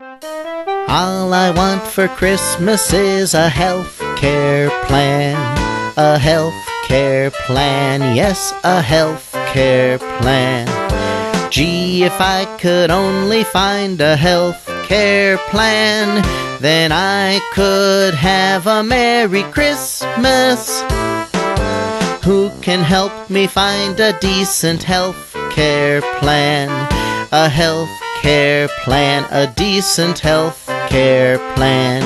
All I want for Christmas is a health care plan. A health care plan, yes, a health care plan. Gee, if I could only find a health care plan, then I could have a Merry Christmas. Who can help me find a decent health care plan? A health care plan, a decent health care plan.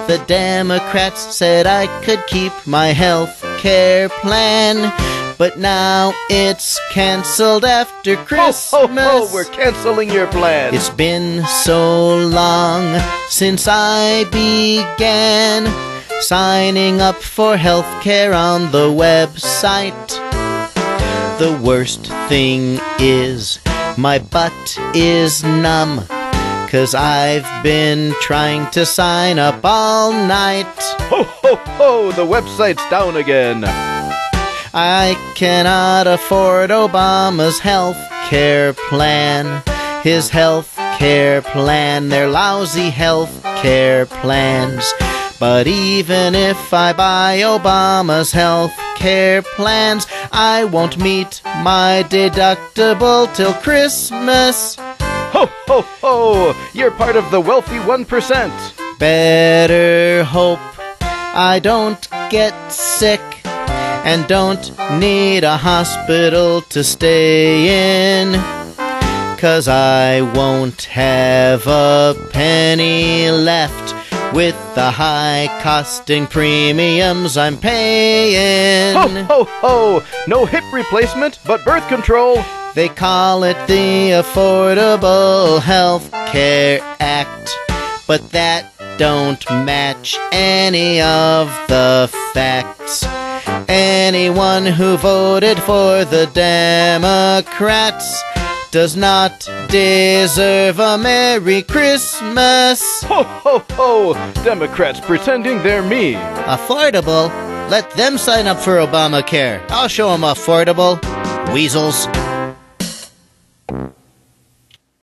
The Democrats said I could keep my health care plan, but now it's cancelled after Christmas. Ho, ho, ho, we're canceling your plan. It's been so long since I began signing up for healthcare on the website. The worst thing is my butt is numb, 'cause I've been trying to sign up all night. Ho, ho, ho, the website's down again. I cannot afford Obama's health care plan. His health care plan, their lousy health care plans. But even if I buy Obama's health care plans, I won't meet my deductible till Christmas. Ho, ho, ho, you're part of the wealthy 1%. Better hope I don't get sick and don't need a hospital to stay in, 'cause I won't have a penny left with the high-costing premiums I'm paying. Ho, ho, ho, no hip replacement, but birth control. They call it the Affordable Health Care Act, but that don't match any of the facts. Anyone who voted for the Democrats does not deserve a Merry Christmas. Ho, ho, ho, Democrats pretending they're me. Affordable? Let them sign up for Obamacare. I'll show them affordable. Weasels.